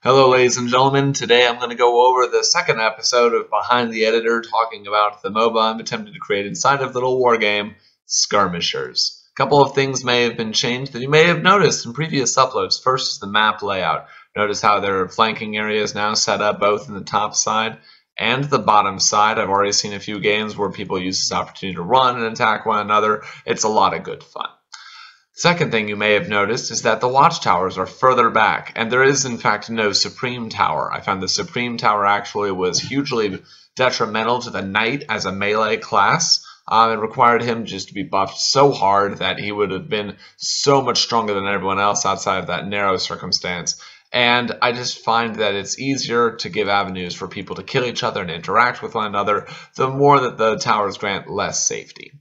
Hello ladies and gentlemen, today I'm going to go over the second episode of Behind the Editor talking about the MOBA I'm attempting to create inside of LittleWarGame, Skirmishers. A couple of things may have been changed that you may have noticed in previous uploads. First is the map layout. Notice how there are flanking areas now set up both in the top side and the bottom side. I've already seen a few games where people use this opportunity to run and attack one another. It's a lot of good fun. Second thing you may have noticed is that the Watchtowers are further back, and there is in fact no Supreme Tower. I found the Supreme Tower actually was hugely detrimental to the Knight as a melee class. It required him just to be buffed so hard that he would have been so much stronger than everyone else outside of that narrow circumstance. And I just find that it's easier to give avenues for people to kill each other and interact with one another, the more that the towers grant less safety.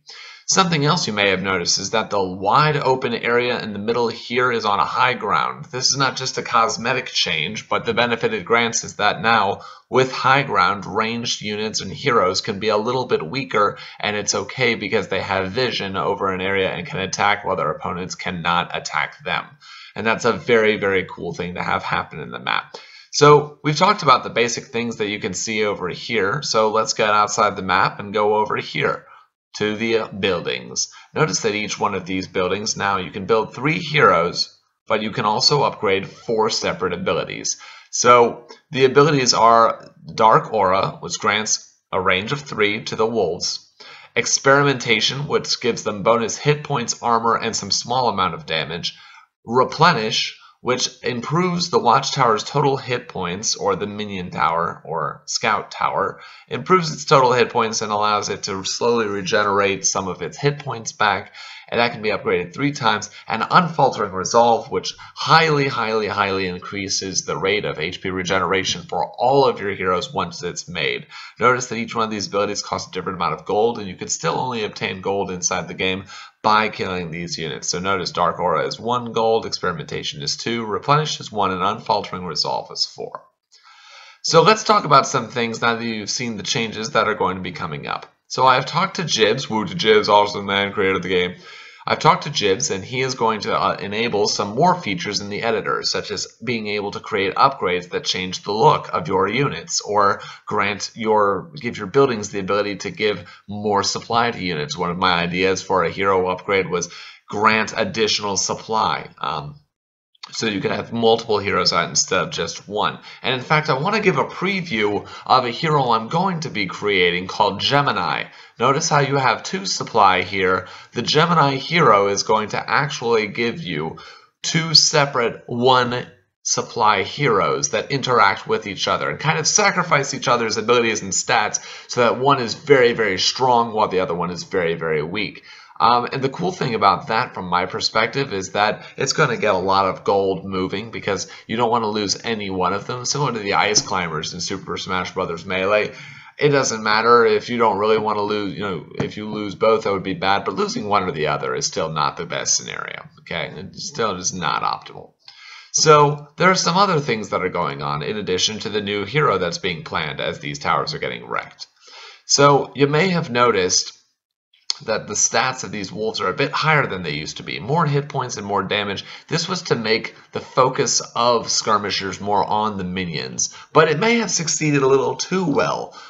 Something else you may have noticed is that the wide open area in the middle here is on a high ground. This is not just a cosmetic change, but the benefit it grants is that now, with high ground, ranged units and heroes can be a little bit weaker, and it's okay because they have vision over an area and can attack while their opponents cannot attack them. And that's a very, very cool thing to have happen in the map. So we've talked about the basic things that you can see over here, so let's get outside the map and go over here to the buildings. Notice that each one of these buildings, now you can build 3 heroes, but you can also upgrade 4 separate abilities. So the abilities are Dark Aura, which grants a range of 3 to the wolves. Experimentation, which gives them bonus hit points, armor, and some small amount of damage. Replenish, which improves the Watchtower's total hit points, or the Minion Tower, or Scout Tower, improves its total hit points and allows it to slowly regenerate some of its hit points back, and that can be upgraded 3 times, and Unfaltering Resolve, which highly increases the rate of HP regeneration for all of your heroes once it's made. Notice that each one of these abilities costs a different amount of gold, and you can still only obtain gold inside the game by killing these units. So notice Dark Aura is 1 gold, Experimentation is 2, Replenish is 1, and Unfaltering Resolve is 4. So let's talk about some things now that you've seen the changes that are going to be coming up. So I've talked to Jibs, woo to Jibs, awesome man, creator of the game. I've talked to Jibs, and he is going to enable some more features in the editor, such as being able to create upgrades that change the look of your units, or give your buildings the ability to give more supply to units. One of my ideas for a hero upgrade was grant additional supply. So you can have multiple heroes out instead of just one. And in fact, I want to give a preview of a hero I'm going to be creating called Gemini. Notice how you have 2 supply here. The Gemini Hero is going to actually give you 2 separate 1 supply heroes that interact with each other and kind of sacrifice each other's abilities and stats so that one is very strong while the other one is very weak. And the cool thing about that from my perspective is that it's going to get a lot of gold moving because you don't want to lose any one of them. Similar to the Ice Climbers in Super Smash Bros. Melee, it doesn't matter if you don't really want to lose, if you lose both that would be bad, but losing one or the other is still not the best scenario, okay? It's still just not optimal. So there are some other things that are going on in addition to the new hero that's being planned as these towers are getting wrecked. So you may have noticed that the stats of these wolves are a bit higher than they used to be. More hit points and more damage. This was to make the focus of Skirmishers more on the minions, but it may have succeeded a little too well.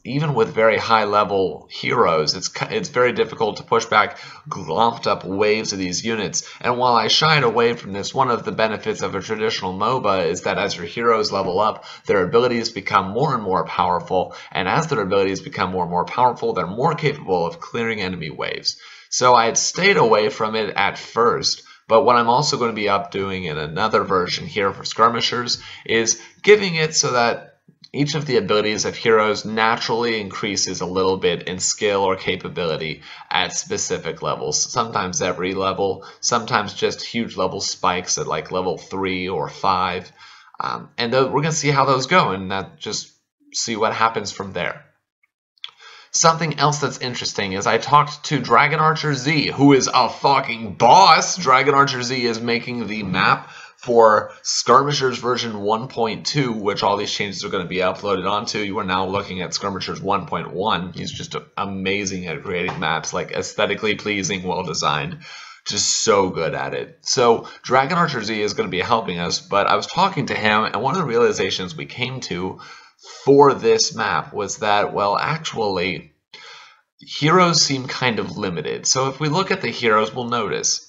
Even with very high level heroes, it's very difficult to push back glomped up waves of these units. And while I shied away from this, one of the benefits of a traditional MOBA is that as your heroes level up, their abilities become more and more powerful, and as their abilities become more and more powerful, they're more capable of clearing enemy waves. So I had stayed away from it at first, but what I'm also going to be doing in another version here for Skirmishers is giving it so that each of the abilities of heroes naturally increases a little bit in skill or capability at specific levels. Sometimes every level, sometimes just huge level spikes at like level 3 or 5. And we're going to see how those go and just see what happens from there. Something else that's interesting is I talked to DragonArcherZ, who is a fucking boss. DragonArcherZ is making the map for Skirmishers version 1.2, which all these changes are going to be uploaded onto. You are now looking at Skirmishers 1.1. He's just amazing at creating maps, like aesthetically pleasing, well designed. just so good at it. So DragonArcherZ is going to be helping us, but I was talking to him, and one of the realizations we came to for this map was that, well, actually, heroes seem kind of limited. So if we look at the heroes, we'll notice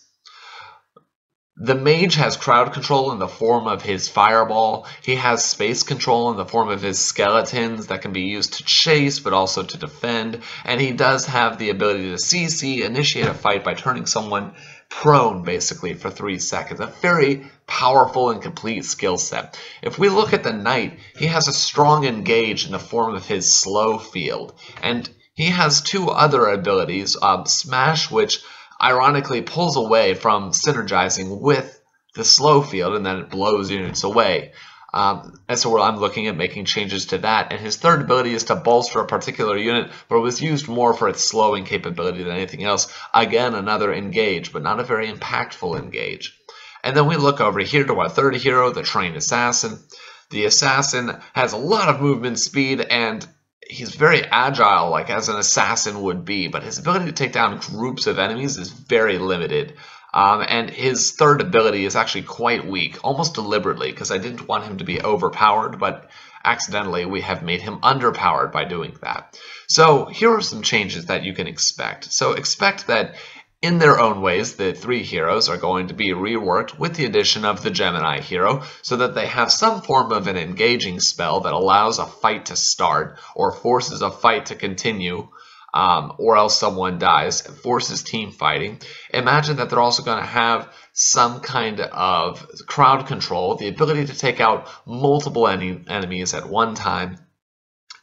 the mage has crowd control in the form of his fireball. He has space control in the form of his skeletons that can be used to chase but also to defend. And he does have the ability to CC, initiate a fight by turning someone prone basically for 3 seconds. A very powerful and complete skill set. If we look at the knight, he has a strong engage in the form of his slow field. And he has 2 other abilities, Smash, which ironically pulls away from synergizing with the slow field, and then it blows units away. And so I'm looking at making changes to that. And his third ability is to bolster a particular unit, but it was used more for its slowing capability than anything else. Again, another engage, but not a very impactful engage. And then we look over here to our third hero, the trained assassin. The assassin has a lot of movement speed, and he's very agile, like as an assassin would be, but his ability to take down groups of enemies is very limited. And his third ability is actually quite weak, almost deliberately, because I didn't want him to be overpowered, but accidentally we have made him underpowered by doing that. So here are some changes that you can expect. So expect that in their own ways, the 3 heroes are going to be reworked with the addition of the Gemini Hero so that they have some form of an engaging spell that allows a fight to start or forces a fight to continue, or else someone dies, and forces team fighting. Imagine that they're also going to have some kind of crowd control, the ability to take out multiple enemies at one time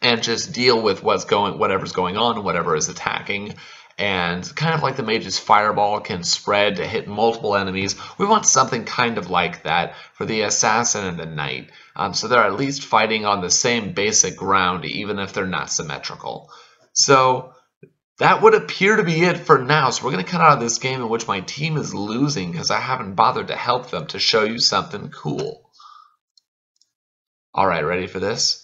and just deal with whatever's going on and whatever is attacking. And kind of like the mage's fireball can spread to hit multiple enemies, we want something kind of like that for the assassin and the knight. So they're at least fighting on the same basic ground, even if they're not symmetrical. So that would appear to be it for now. So we're going to cut out of this game in which my team is losing because I haven't bothered to help them, to show you something cool. Alright, ready for this?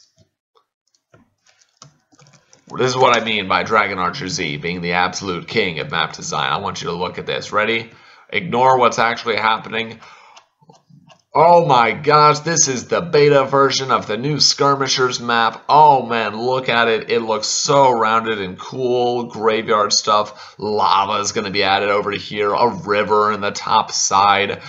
This is what I mean by DragonArcherZ being the absolute king of map design. I want you to look at this. Ready? Ignore what's actually happening. Oh my gosh, this is the beta version of the new Skirmishers map. Oh man, look at it. It looks so rounded and cool. Graveyard stuff. Lava is going to be added over to here. A river in the top side.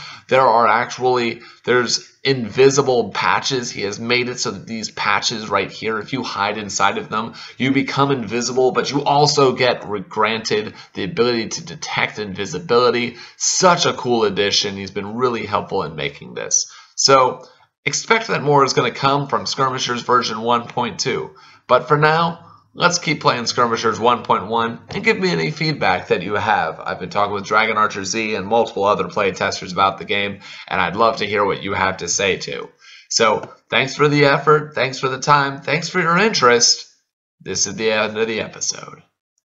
There's invisible patches. He has made it so that these patches right here, if you hide inside of them, you become invisible, but you also get granted the ability to detect invisibility. Such a cool addition. He's been really helpful in making this. So expect that more is going to come from Skirmishers version 1.2. But for now, let's keep playing Skirmishers 1.1 and give me any feedback that you have. I've been talking with DragonArcherZ and multiple other playtesters about the game, and I'd love to hear what you have to say too. So thanks for the effort, thanks for the time, thanks for your interest. This is the end of the episode.